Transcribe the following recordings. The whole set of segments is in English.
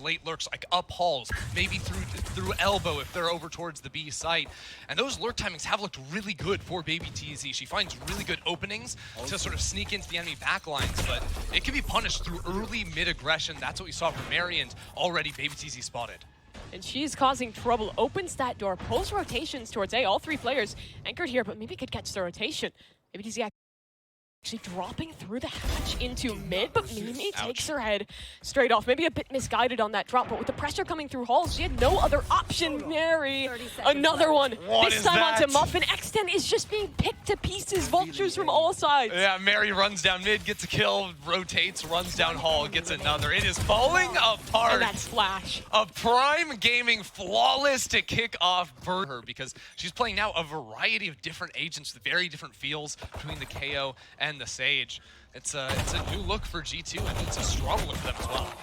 late lurks, like up halls, maybe through elbow if they're over towards the B site. And those lurk timings have looked really good for babytz. She finds really good openings to sort of sneak into the enemy backlines, but it can be punished through early mid-aggression. That's what we saw from Mary, and already babytz spotted. And she's causing trouble, opens that door, pulls rotations towards A. All three players anchored here, but maybe could catch the rotation. babytz actually dropping through the hatch into mid, but Mimi takes her head straight off. Maybe a bit misguided on that drop, but with the pressure coming through halls, she had no other option. Mary, another one. This time onto Muffyn. X10 is just being picked to pieces. Vultures from all sides. Yeah, Mary runs down mid, gets a kill, rotates, runs down hall, gets another. It is falling apart. And that splash. A Prime Gaming flawless to kick off her, because she's playing now a variety of different agents with very different feels between the KO and the Sage. It's a new look for G2, and it's a strong look for them as well.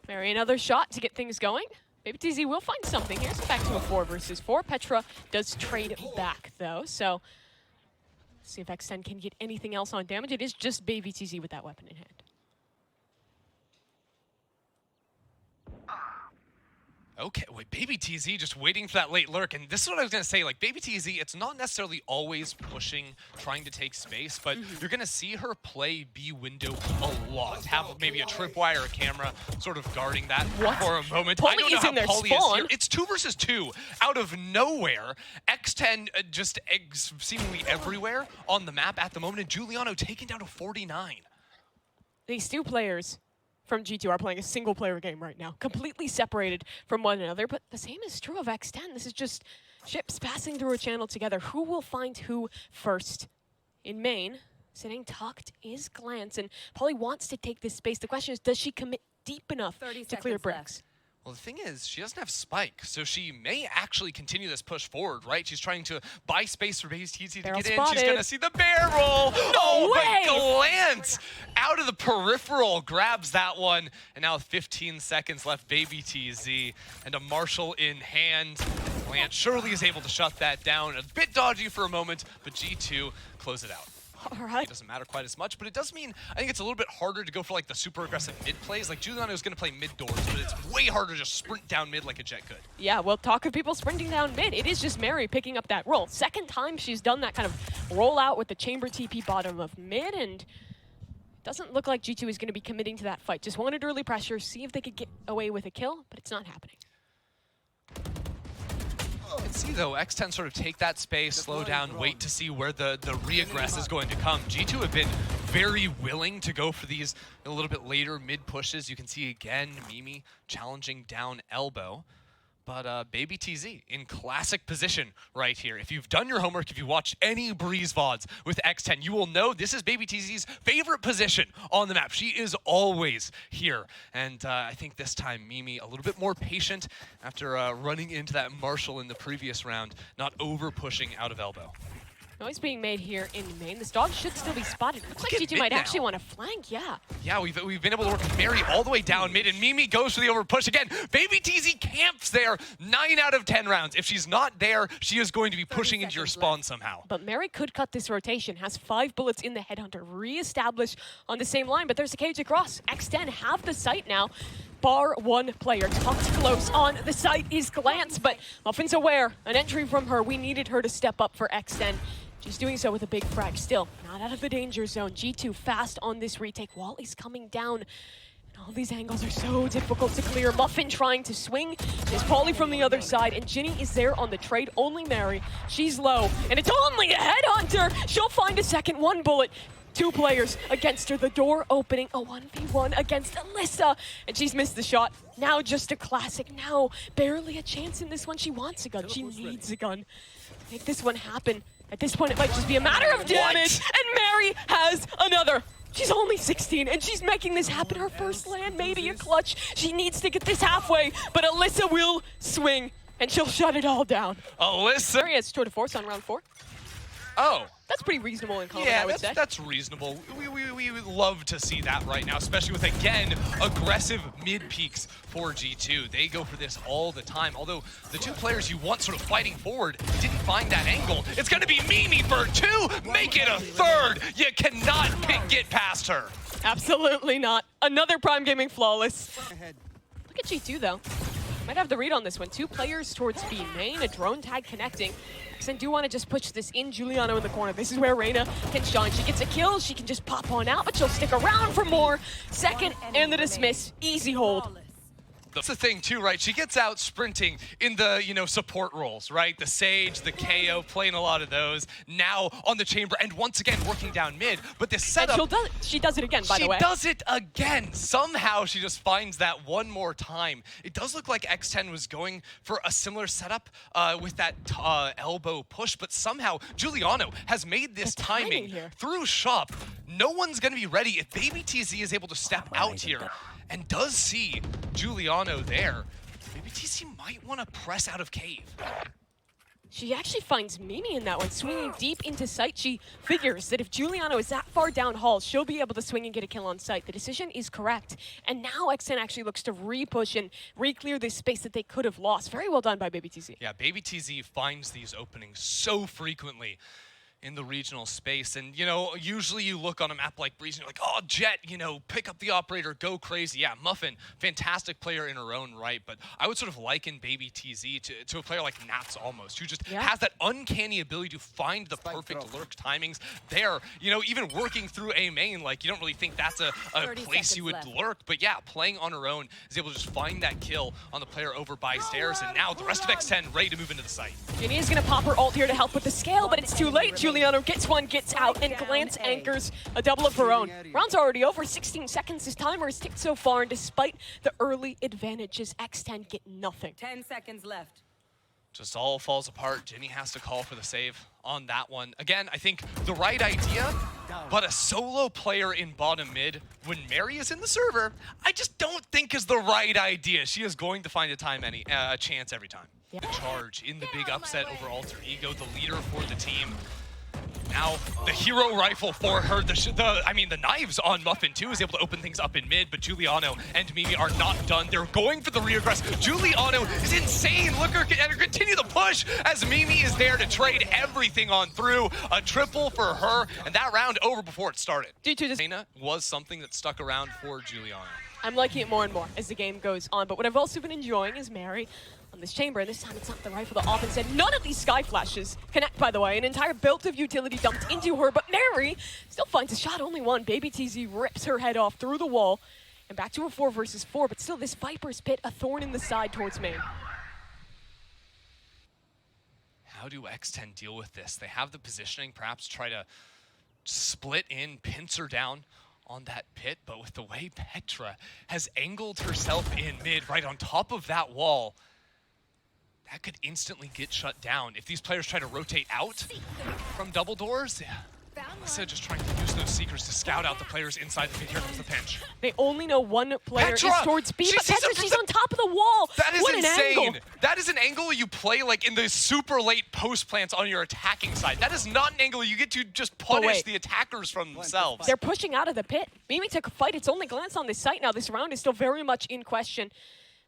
Mary, another shot to get things going. babytz will find something here. So back to a 4 versus 4. Petra does trade back, though. So let's see if X10 can get anything else on damage. It is just babytz with that weapon in hand. Okay, wait, babytz just waiting for that late lurk, and this is what I was gonna say, like, babytz, it's not necessarily always pushing, trying to take space, but you're gonna see her play B window a lot. Have maybe a tripwire or a camera sort of guarding that for a moment. Polly I don't know is how in their Polly spawn. is here. It's 2 versus 2 out of nowhere. X10 just seemingly everywhere on the map at the moment, and Juliano taken down to 49. These two players from G2 are playing a single-player game right now, completely separated from one another, but the same is true of X10. This is just ships passing through a channel together. Who will find who first? In main, sitting tucked is Glance, and Polly wants to take this space. The question is, does she commit deep enough to clear bricks? Well, the thing is, she doesn't have Spike, so she may actually continue this push forward, right? She's trying to buy space for babytz to get in. She's going to see the barrel. No way! But Glance out of the peripheral grabs that one. And now 15 seconds left, babytz, and a Marshall in hand. Glance surely is able to shut that down. A bit dodgy for a moment, but G2 close it out. All right. It doesn't matter quite as much, but it does mean I think it's a little bit harder to go for like the super aggressive mid plays. Like Juliano is going to play mid doors, but it's way harder to just sprint down mid like a Jet could. Yeah, well, talk of people sprinting down mid. It is just Mary picking up that roll. Second time she's done that kind of roll out with the chamber TP bottom of mid, and doesn't look like G2 is going to be committing to that fight. Just wanted early pressure, see if they could get away with a kill, but it's not happening. You can see though, X10 sort of take that space, slow down, wait to see where the re-aggress is going to come. G2 have been very willing to go for these a little bit later mid pushes. You can see again, Mimi challenging down elbow. But babytz in classic position right here. If you've done your homework, if you watched any Breeze VODs with X10, you will know this is babytz's favorite position on the map. She is always here. And I think this time Mimi a little bit more patient after running into that Marshall in the previous round, not over pushing out of elbow. Noise being made here in main. This dog should still be spotted. Looks like G2 might actually want to flank, yeah. Yeah, we've been able to work with Mary all the way down mid, and Mimi goes for the over push again. babytz camps there 9 out of 10 rounds. If she's not there, she is going to be pushing into your spawn somehow. But Mary could cut this rotation, has 5 bullets in the headhunter, re-establish on the same line, but there's a cage across. X10 have the site now. Bar one player, tucked close on the site is Glance, but Muffin's aware. An entry from her, we needed her to step up for X10. She's doing so with a big frag. Still, not out of the danger zone. G2 fast on this retake. Wally's coming down. And all these angles are so difficult to clear. Muffyn trying to swing. There's Polly from the other side. And JinNy is there on the trade. Only Mary. She's low. And it's only a headhunter. She'll find a second. 1 bullet. 2 players against her. The door opening. A 1v1 against Alyssa. And she's missed the shot. Now just a classic. Now barely a chance in this one. She wants a gun. She needs a gun to make this one happen. At this point, it might just be a matter of damage. And Mary has another. She's only 16, and she's making this happen. Her first land, maybe a clutch. She needs to get this halfway, but Alyssa will swing, and she'll shut it all down. Alyssa! Mary has tour de force on round 4. Oh. That's pretty reasonable in common, yeah, I would say. That's reasonable. We would love to see that right now, especially with, again, aggressive mid-peaks for G2. They go for this all the time, although the 2 players you want sort of fighting forward didn't find that angle. It's going to be Mimi for 2, make it a 3rd. You cannot get past her. Absolutely not. Another Prime Gaming flawless. Look at G2 though. Might have the read on this one. 2 players towards B main, a drone tag connecting. XTEN do want to just push this in. Juliano in the corner. This is where Reyna can shine. She gets a kill. She can just pop on out, but she'll stick around for more. Second and the dismiss. Easy hold. That's the thing too, right? She gets out sprinting in the, support roles, right? The Sage, the KO, playing a lot of those. Now on the chamber, and once again working down mid. But this setup, she does it again, by the way. She does it again. Somehow she just finds that one more time. It does look like X10 was going for a similar setup with that elbow push, but somehow Juliano has made this timing through shop. No one's going to be ready if babytz is able to step out here. And does see Juliano there. babytz might want to press out of cave. She actually finds Mimi in that one, swinging deep into sight. She figures that if Juliano is that far down hall, she'll be able to swing and get a kill on sight. The decision is correct. And now XTEN actually looks to re-push and re-clear this space that they could have lost. Very well done by babytz. Yeah, babytz finds these openings so frequently in the regional space. And, usually you look on a map like Breeze and you're like, oh, Jet, pick up the operator, go crazy. Yeah, Muffyn, fantastic player in her own right. But I would sort of liken babytz to a player like Nats almost, who just has that uncanny ability to find the perfect lurk timings there. Even working through a main, like, you don't really think that's a place you would lurk. But yeah, playing on her own is able to just find that kill on the player over by stairs. And now the rest of X10 ready to move into the site. JinNy is going to pop her ult here to help with the scale, but it's too late. Juliano gets one, gets out, and Glance anchors a double of her own. Round's already over, 16 seconds. This timer has ticked so far, and despite the early advantages, X10 get nothing. 10 seconds left. Just all falls apart. JinNy has to call for the save on that one. Again, I think the right idea, but a solo player in bottom mid when Mary is in the server, I just don't think is the right idea. She is going to find a chance every time. The charge in the big upset over Alter Ego, the leader for the team. Now, the hero rifle for her, the knives on Muffyn too is able to open things up in mid, but Juliano and Mimi are not done. They're going for the reaggress. Juliano is insane. Look at her continue the push as Mimi is there to trade everything on through. A triple for her, and that round over before it started. Reyna was something that stuck around for Juliano. I'm liking it more and more as the game goes on, but what I've also been enjoying is Mary on this chamber, and this time it's not the rifle that often said. None of these sky flashes connect, by the way. An entire belt of utility dumped into her, but Mary still finds a shot, only one. babytz rips her head off through the wall, and back to a 4 versus 4, but still this Viper's Pit, a thorn in the side towards main. How do X10 deal with this? They have the positioning, perhaps try to split in, pincer her down on that pit, but with the way Petra has angled herself in mid right on top of that wall, that could instantly get shut down. If these players try to rotate out from double doors, Alyssa just trying to use those seekers to scout out the players inside the pit. Here comes the pinch. They only know one player Petra! is towards B, but Petra, she's on top of the wall. That is what insane. An angle. That is an angle you play like in the super late post plants on your attacking side. That is not an angle you get to just punish the attackers from themselves. They're pushing out of the pit. Mimi took a fight. It's only Glance on this site now. This round is still very much in question.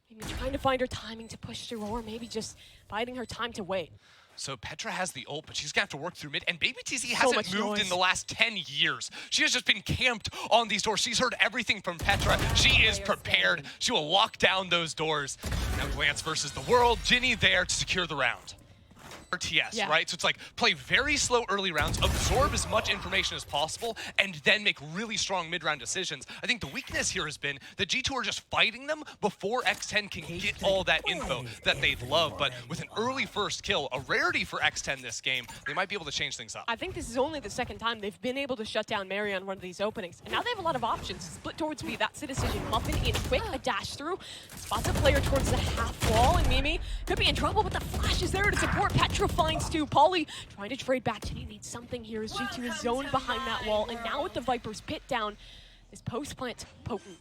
Maybe trying to find her timing to push through, or maybe just biding her time to wait. So Petra has the ult, but she's gonna have to work through mid, and babytz hasn't moved in the last 10 years. She has just been camped on these doors. She's heard everything from Petra. She is prepared. She will lock down those doors. Now Glance versus the world. JinNy there to secure the round. RTS, right? So it's like play very slow early rounds, absorb as much information as possible, and then make really strong mid-round decisions. I think the weakness here has been that G2 are just fighting them before X10 can get all that info that they'd love. But with an early first kill, a rarity for X10 this game, they might be able to change things up. I think this is only the second time they've been able to shut down Mary on one of these openings. And now they have a lot of options. Split towards B, that's the decision. Muffyn in quick, a dash through, spots a player towards the half wall, and Mimi could be in trouble, but the flash is there to support. Petra finds two. Polly trying to trade back. JinNy needs something here as G2 is zoned behind that wall, and now with the Viper's Pit down, this post plant potent.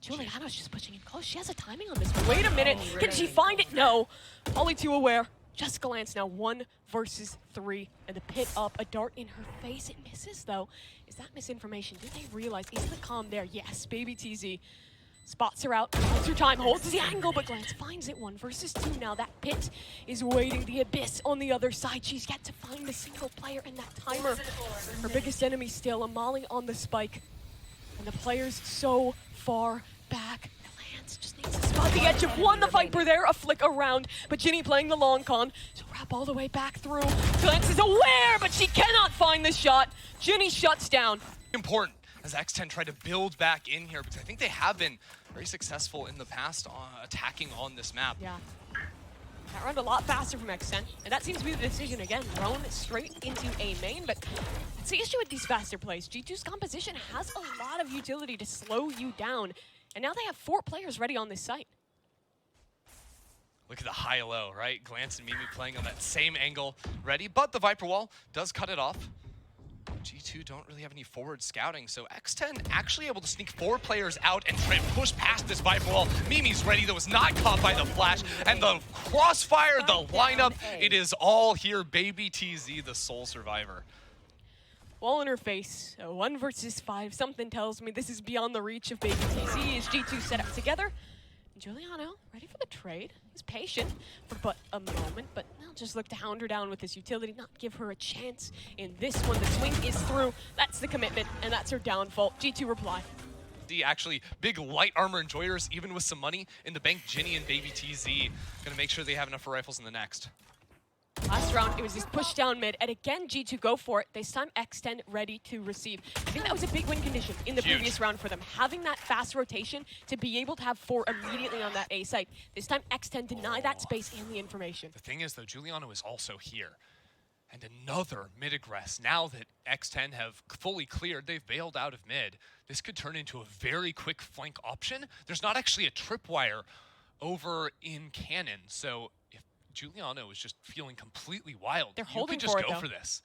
Juliano's just pushing in close. She has a timing on this one. Wait a minute. Can she find it? No. Polly too aware. Just Glance now 1 versus 3, and the pit up, a dart in her face. It misses though. Is that misinformation? Did they realize? Is the calm there? Yes, babytz spots her out, holds her time, holds the angle, but Glance finds it. 1 versus 2 now. That pit is waiting. The abyss on the other side. She's yet to find a single player in that timer. Her biggest enemy still, a Molly on the spike. And the players so far back. Wermcrantz just needs to spot the edge of one. The Viper there, a flick around, but JinNy playing the long con. She'll wrap all the way back through. Glance is aware, but she cannot find the shot. JinNy shuts down. Important as X10 try to build back in here, because I think they have been very successful in the past attacking on this map. Yeah. That run a lot faster from X10, and that seems to be the decision again. Thrown straight into a main, but it's the issue with these faster plays. G2's composition has a lot of utility to slow you down, and now they have 4 players ready on this site. Look at the high-low, right? Glance and Mimi playing on that same angle ready, but the Viper Wall does cut it off. G2 don't really have any forward scouting, so X10 actually able to sneak 4 players out and try and push past this Viper Wall. Mimi's ready, that was not caught by the flash, and the crossfire, the lineup, it is all here. babytz, the sole survivor. Wall in her face, 1 versus 5. Something tells me this is beyond the reach of babytz as G2 set up together. Juliano, ready for the trade. He's patient for but a moment, but they'll just look to hound her down with his utility, not give her a chance in this one. The swing is through. That's the commitment, and that's her downfall. G2 reply. Actually, big light armor enjoyers, even with some money in the bank. JinNy and babytz gonna make sure they have enough for rifles in the next. Last round, it was this push down mid, and again, G2 go for it. This time, X10 ready to receive. I think that was a big win condition in the previous round for them. Having that fast rotation to be able to have 4 immediately on that A site. This time, X10 deny that space and the information. The thing is, though, Juliano is also here. And another mid-aggress. Now that X10 have fully cleared, they've bailed out of mid. This could turn into a very quick flank option. There's not actually a tripwire over in cannon, so if Juliano is just feeling completely wild, They're you holding could just for it, go though. for this.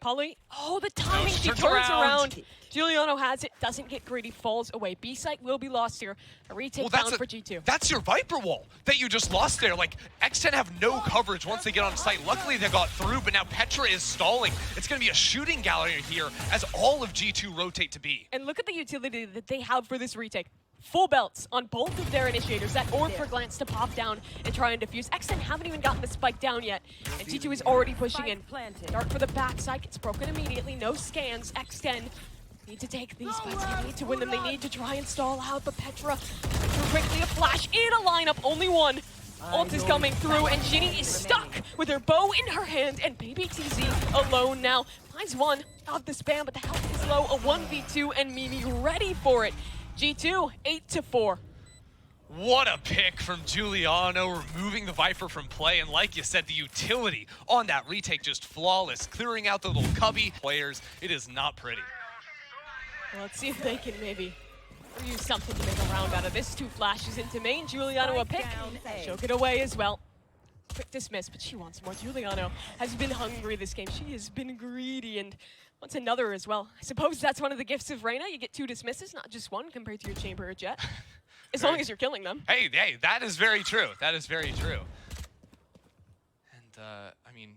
Polly, oh, the timing, she turns turns around. around. Juliano has it, doesn't get greedy, falls away. B site will be lost here. A retake down for G2. That's your Viper Wall that you just lost there. Like, X10 have no coverage once they get on site. Luckily, they got through, but now Petra is stalling. It's going to be a shooting gallery here as all of G2 rotate to B. And look at the utility that they have for this retake. Full belts on both of their initiators. That orb for Glance to pop down and try and defuse. X10 haven't even gotten the spike down yet. And G2 is already pushing in. Dart for the backside, gets broken immediately. No scans. X10 need to take these fights. They need to win them. They need to try and stall out. But Petra quickly a flash in a lineup. Only one. Ult is coming through, and JinNy is stuck with her bow in her hand, and babytz alone now. Finds one of the spam, but the health is low. A 1v2, and Mimi ready for it. G2, 8-4. What a pick from Juliano, removing the Viper from play, and like you said, the utility on that retake just flawless, clearing out the little cubby players. It is not pretty. Well, let's see if they can maybe use something to make a round out of this. 2 flashes into main, Juliano a pick, choke it away as well. Quick dismiss, but she wants more. Juliano has been hungry this game. She has been greedy and wants another as well. I suppose that's one of the gifts of Reyna. You get 2 dismisses, not just 1 compared to your Chamber or Jet. As long as you're killing them. Hey, that is very true. That is very true. And, I mean,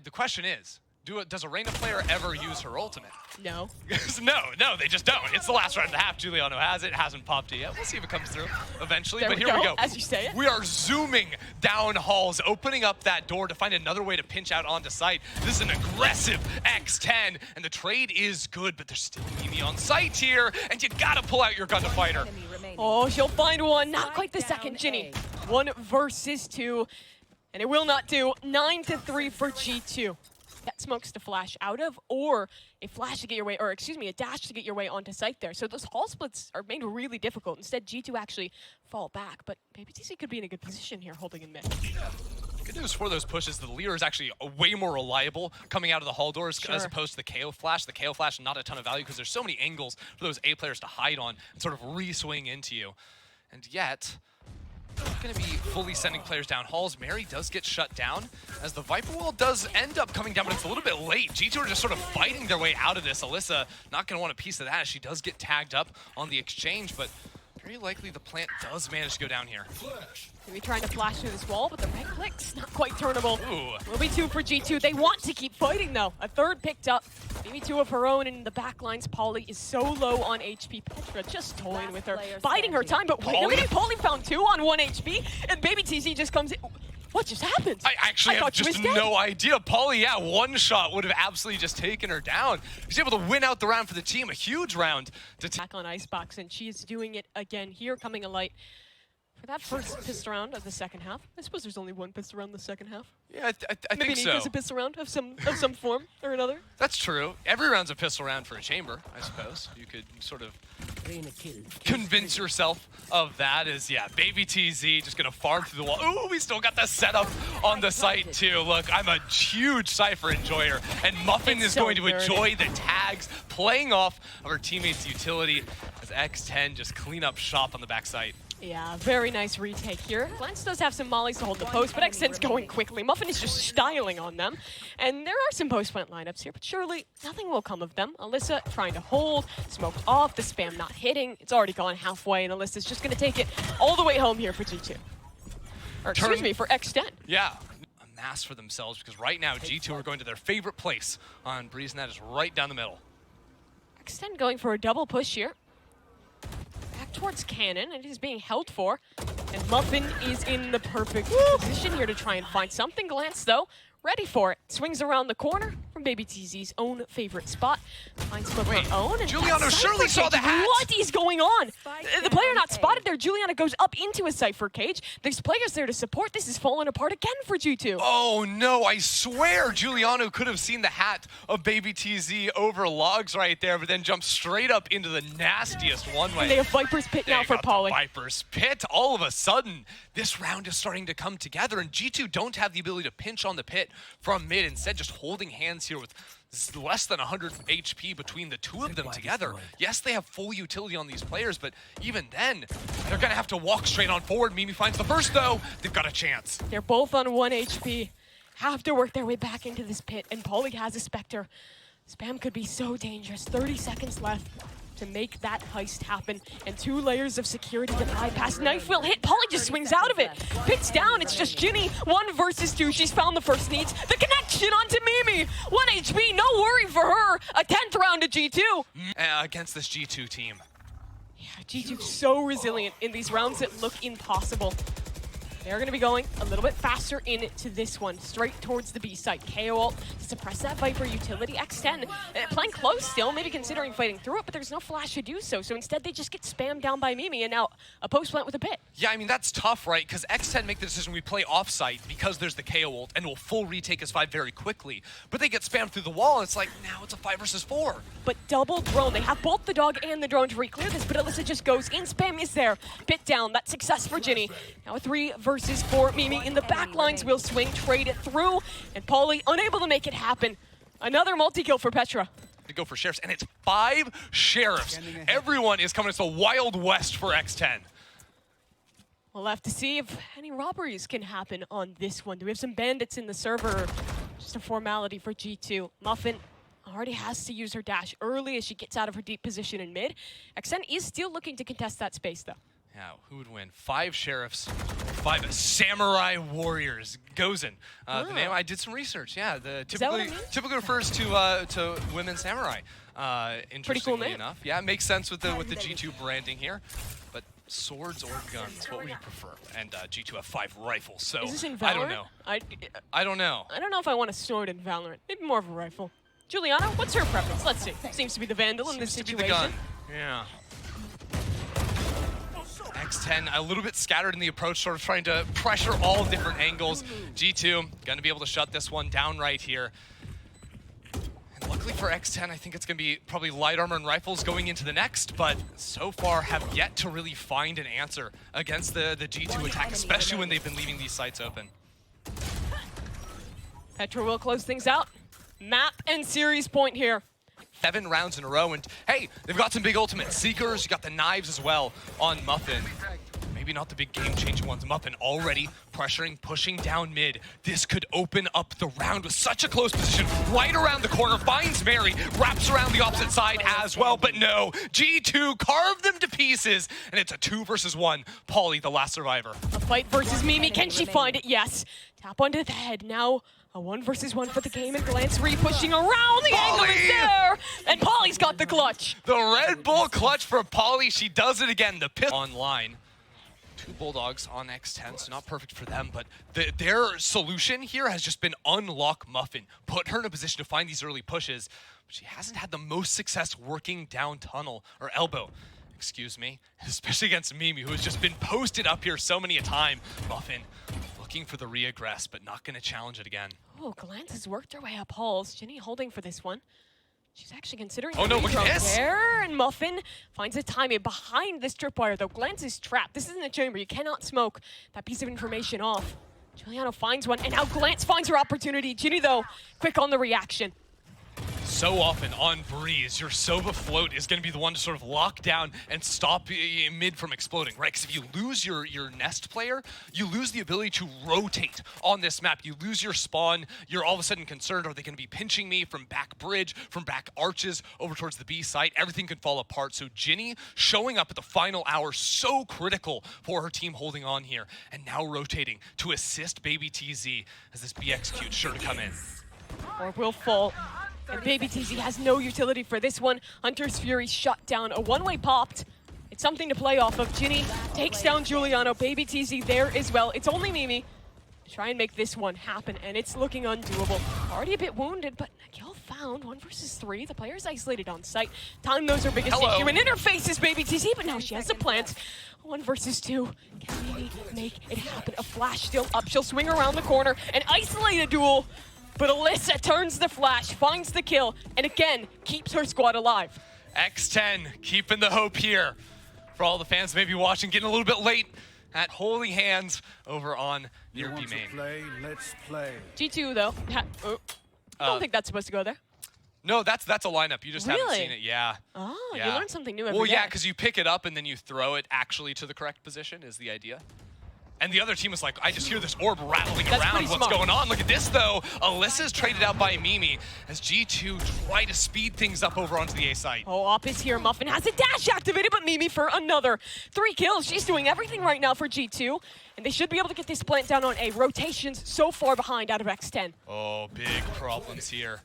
the question is, does a Reyna player ever use her ultimate? No. no, they just don't. It's the last round and a half. Juliano has it. Hasn't popped it yet. We'll see if it comes through eventually. There but we here go, we go. as you say it. We are zooming down halls, opening up that door to find another way to pinch out onto site. This is an aggressive X10, and the trade is good, but there's still Mimi on site here, and you gotta pull out your gun to fight her. Oh, she'll find one. Not quite the second, JinNy. 1 versus 2, and it will not do. 9-3 for G2. That smokes to flash out of, or a flash to get your way, or excuse me, a dash to get your way onto site there. So those hall splits are made really difficult. Instead, G2 actually fall back, but babytz could be in a good position here, holding in mid. Good news for those pushes, the Leer is actually way more reliable coming out of the hall doors as opposed to the KO Flash. The KO Flash, not a ton of value because there's so many angles for those A players to hide on and sort of re-swing into you. And yet, not going to be fully sending players down halls. Mary does get shut down as the Viper Wall does end up coming down, but it's a little bit late. G2 are just sort of fighting their way out of this. Alyssa not going to want a piece of that as she does get tagged up on the exchange, but very likely the plant does manage to go down here. Maybe trying to flash through this wall, but the right click's not quite turnable. Ooh. Will be 2 for G2. They want to keep fighting, though. A 3rd picked up. Maybe 2 of her own in the back lines. Polly is so low on HP. Petra just toying with her, biding her time, but wait a minute. Polly found 2 on 1 HP, and babytz just comes in. What just happened? I actually have just no idea. Polly, yeah, 1 shot would have absolutely just taken her down. She's able to win out the round for the team, a huge round. Back on Icebox, and she is doing it again here, coming a light. For that first pistol round of the second half, I suppose there's only one pistol round in the second half. Yeah, I Maybe think so. Maybe a pistol round of some form or another. That's true. Every round's a pistol round for a chamber, I suppose. You could sort of convince yourself of that as, yeah, babytz just gonna farm through the wall. Ooh, we still got the setup on the site too. Look, I'm a huge Cypher enjoyer, and Muffyn is going to enjoy the tags, playing off of her teammates' utility as X10 just clean up shop on the backside. Yeah, very nice retake here. Glance does have some mollies to hold the post, but X10's going quickly. Muffyn is just styling on them. And there are some post-plant lineups here, but surely nothing will come of them. Alyssa trying to hold, smoked off, the spam not hitting. It's already gone halfway, and Alyssa's just going to take it all the way home here for G2. Or excuse me, for X10. Yeah, a mass for themselves, because right now G2 are going to their favorite place on Breeze, and that is right down the middle. X10 going for a double push here. Back towards Cannon, and he's being held for. And Muffyn is in the perfect position here to try and find something. Glance, though, ready for it. Swings around the corner from babytz's own favorite spot. Finds her own. And Juliano surely saw the hat! What is going on? The player not spotted there. Juliano goes up into a Cypher cage. There's players there to support. This is falling apart again for G2. Oh no, I swear Juliano could have seen the hat of babytz over logs right there, but then jumped straight up into the nastiest one-way. And they have Viper's Pit now for Polly. Viper's Pit. All of a sudden, this round is starting to come together, and G2 don't have the ability to pinch on the pit from mid, instead just holding hands here with less than 100 HP between the two of them together. Yes, they have full utility on these players, but even then, they're gonna have to walk straight on forward. Mimi finds the first though, they've got a chance. They're both on 1 HP. Have to work their way back into this pit, and Polly has a Spectre. Spam could be so dangerous. 30 seconds left to make that heist happen, and 2 layers of security to bypass. Knife will hit. Polly just swings out of it. Pit's down. It's just JinNy. 1 versus 2. She's found the first needs. The connection onto Mimi. 1 HP. No worry for her. A 10th round to G2. Against this G2 team. Yeah, G2 so resilient in these rounds that look impossible. They're going to be going a little bit faster into this one, straight towards the B site. KO ult to suppress that Viper utility. X10 playing close still, maybe considering fighting through it, but there's no flash to do so. So instead, they just get spammed down by Mimi, and now a post plant with a pit. Yeah, I mean, that's tough, right? Because X10 make the decision we play off-site because there's the KO ult, and we'll full retake his 5 very quickly. But they get spammed through the wall, and it's like, now it's a 5 versus 4. But double drone. They have both the dog and the drone to re-clear this, but Alyssa just goes in. Spam is there. Pit down. That's success for JinNy. Now a 3 versus 4. Mimi in the back lines will swing, trade it through, and Polly unable to make it happen. Another multi-kill for Petra. To go for sheriffs, and it's 5 sheriffs. Everyone is coming to the Wild West for X10. We'll have to see if any robberies can happen on this one. Do we have some bandits in the server? Just a formality for G2. Muffyn already has to use her dash early as she gets out of her deep position in mid. X10 is still looking to contest that space, though. Yeah, who would win? 5 sheriffs, 5 samurai warriors. Gozen. The name, I did some research. Yeah, typically refers to women samurai. Interestingly enough, yeah, it makes sense with the G2 branding here. But swords or guns, what would you prefer? And G2 have 5 rifles, so is this in Valorant? I don't know. I don't know. I don't know if I want a sword in Valorant. Maybe more of a rifle. Juliano, what's her preference? Let's see. Seems to be the Vandal in this situation. Seems to be the gun. Yeah. X10 a little bit scattered in the approach, sort of trying to pressure all different angles. G2 gonna be able to shut this one down right here. And luckily for X10, I think it's gonna be probably light armor and rifles going into the next, but so far have yet to really find an answer against the G2 attack, especially when they've been leaving these sites open. Petra will close things out. Map and series point here. 7 rounds in a row, and hey, they've got some big ultimate Seekers, you got the knives as well on Muffyn. Maybe not the big game-changing ones. Muffyn already pressuring, pushing down mid. This could open up the round with such a close position. Right around the corner, finds Mary, wraps around the opposite side as well, but no. G2 carved them to pieces, and it's a 2 versus 1. Polly, the last survivor. A fight versus Mimi. Can she find it? Yes. Tap onto the head. Now a 1 versus 1 for the game, and Glance pushing around. The angle is there, and Polly's got the clutch. The Red Bull clutch for Polly. She does it again. The pistol online. 2 Bulldogs on X10, so not perfect for them, but their solution here has just been unlock Muffyn. Put her in a position to find these early pushes. But she hasn't had the most success working down tunnel, or elbow. excuse me, especially against Mimi, who has just been posted up here so many a time. Muffyn looking for the reaggress, but not going to challenge it again. Oh, Glance has worked her way up halls. JinNy holding for this one. She's actually considering. Oh no, look at this! There, and Muffyn finds a timing behind this tripwire, though. Glance is trapped. This isn't a chamber. You cannot smoke that piece of information off. Juliano finds one, and now Glance finds her opportunity. JinNy, though, quick on the reaction. So often on Breeze, your Sova float is going to be the one to sort of lock down and stop mid from exploding, right? Because if you lose your nest player, you lose the ability to rotate on this map. You lose your spawn, you're all of a sudden concerned, are they going to be pinching me from back bridge, from back arches, over towards the B site? Everything can fall apart. So JinNy showing up at the final hour, so critical for her team holding on here. And now rotating to assist babytz as this BXQ sure to come in. Or will fall. And babytz has no utility for this one. Hunter's Fury shut down. A one-way popped. It's something to play off of. JinNy takes down Juliano. babytz there as well. It's only Mimi to try and make this one happen, and it's looking undoable. Already a bit wounded, but kill found. 1 versus 3. The player's isolated on site. Time knows her biggest issue. And interfaces babytz, but now she has the plant. 1 versus 2. Can Mimi make it happen? A flash still up. She'll swing around the corner and isolate a duel. But Alyssa turns the flash, finds the kill, and again, keeps her squad alive. X10 keeping the hope here. For all the fans maybe watching, getting a little bit late at holding hands over on near B main. Let's play. G2 though, I don't think that's supposed to go there. No, that's a lineup. You just haven't seen it. Yeah. Oh, yeah. You learn something new every Well, day. yeah, because you pick it up and then you throw it actually to the correct position is the idea. And the other team was like, I just hear this orb rattling around. What's going on? Look at this, though. Alyssa's traded out by Mimi as G2 try to speed things up over onto the A site. Oh, Op is here. Muffyn has a dash activated, but Mimi for another 3 kills. She's doing everything right now for G2. And they should be able to get this plant down on A. Rotations so far behind out of X10. Oh, big problems here.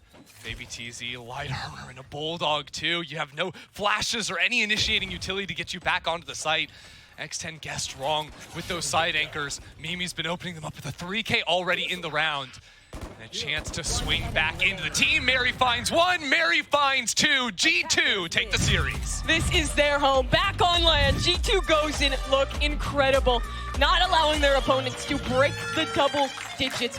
babytz, light armor, and a bulldog, too. You have no flashes or any initiating utility to get you back onto the site. X10 guessed wrong with those side anchors. Mimi's been opening them up with a 3K already in the round. And a chance to swing back into the team. Mary finds 1, Mary finds 2. G2 take the series. This is their home. Back on land. G2 Gozen look incredible. Not allowing their opponents to break the double digits.